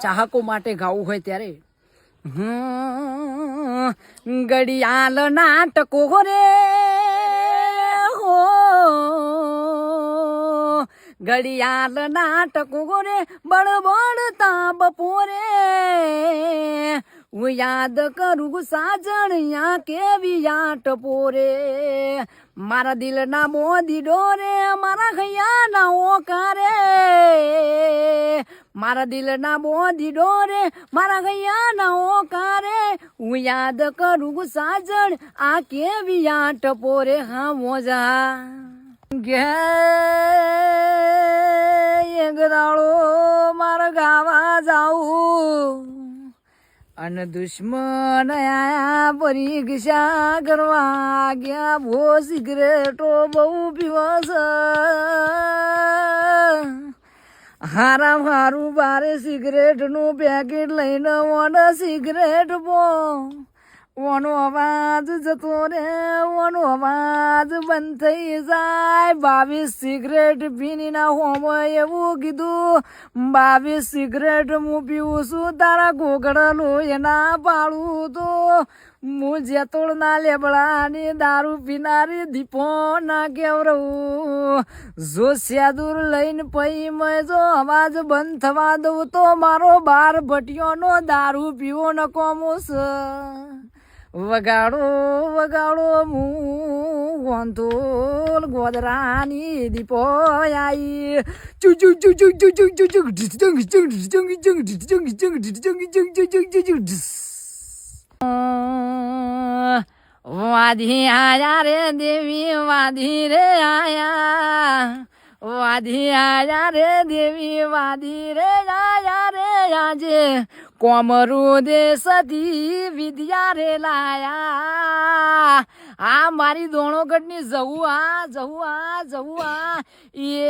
ચાહકો માટે ગાવું હોય ત્યારે ઘડિયાળ નાટકો રે હો ઘડિયાળ નાટકો રે બળબડતા બપોરે હું યાદ કરું સાજણિયા કેવી યાટ પોરે મારા દિલના મોદી ડોરે મારા હૈયાના ઓકારે મારા દિલના મોદી ડોરે મારા હૈયાના ઓકારે હું યાદ કરું સાજણ આ કેવી યાટ પોરે હા મોજા ગરાળો મારા ગાવા જાઉં અને દુશ્મન આયા પરીક્ષા કરવા ગયા બહુ સિગરેટો બહુ પીવસ હારામ હારું બારે સિગરેટનું પેકેટ લઈને ઓનો સિગરેટ પો ઓનો અવાજ જતો રે ઓનો અવાજ બંધ થઈ જાય 22 સિગરેટ પીની ના હોમો એવું કીધું 22 સિગરેટ હું પીવું છું તારા ઘોઘડલો એના પાડું તો હું જેતોડ ના લેબડાની દારૂ પીનારી દીપો ના કેવરવું જો સ્યાદુર લઈને પઈ મેં જો અવાજ બંધ થવા દઉં તો મારો 12 ભટિયોનો દારૂ પીવો ન કોમુસ વગાડો વગાડો હું ગોંધોલ ગોદરાની દીપો આઈ ચુ ચુ ચુ ચુ ચુ ચુ ચુ ચુ વાધી આયા રે દેવી વાધી રે આયા વાધી આયા રે દેવી વાધી રે આયા રે આજે કોમરું દે સતી વિદ્યા રે લાયા આ મારી દોણોગઢની જવું આ જવું આ જવું આ એ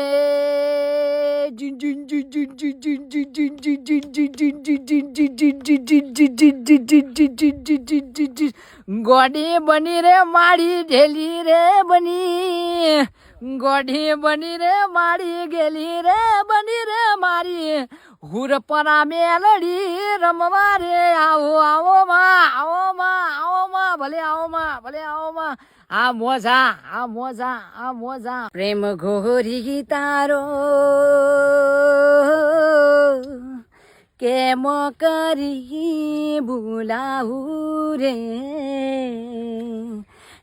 ગોડી બની રે માડી ઢેલી રે બની ગોડી બની રે માડી ગેલી રે બની રે મારી હુર પરા મેલડી રમવા રે આવો આવો માં આવો માં આવો માં ભલે આવો માં ભલે આવો માં આ મોજા આ મોજા આ મોજા પ્રેમ ઘોરી તારો કેમ કરી ભૂલાવું રે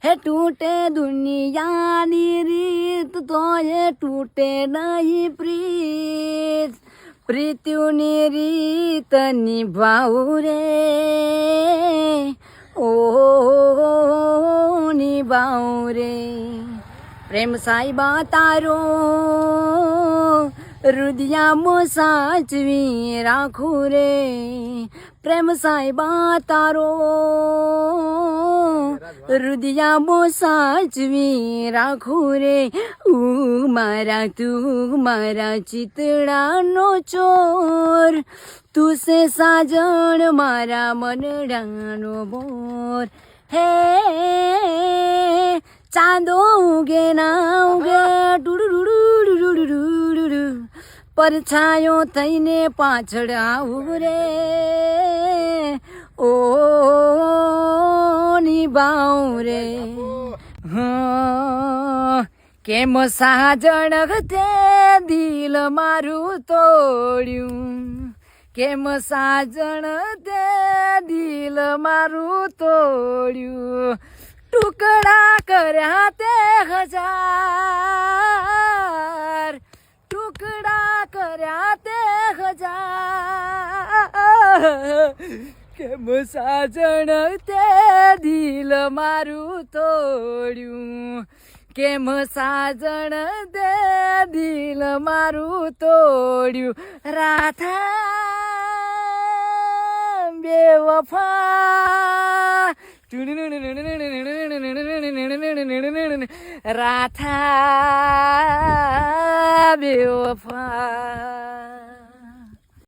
હે તૂટે દુનિયાની રીત તો એ તૂટે નહીં પ્રીત પ્રીત્યુની રીત નિભાવું રે ઓ નિભાવું રે પ્રેમ સાઈબા તારો હૃદયામાં સાચવી રાખું રે પ્રેમ સાઈબા તારો હૃદયામાં સાચવી રાખું રે તું મારા ચિતડાનો ચોર તું સે સાજણ મારા મનડાનો બોર હે ચાંદો ઉગે ના ઉગે ડુડુ પરછાયો થઈને પાછળ આવું રે ઓ નિભાવું રે કેમ સાજણ તે દિલ મારું તોડ્યું કેમ સાજણ તે દિલ મારું તોડ્યું ટુકડા કર્યા તે 1000 ટુકડા કર્યા તે 1000 કેમ સાજણ તે દિલ મારું તોડ્યું કેમ સાજણ તે દિલ મારું તોડ્યું રાધા બેવફા રાધા બેવફા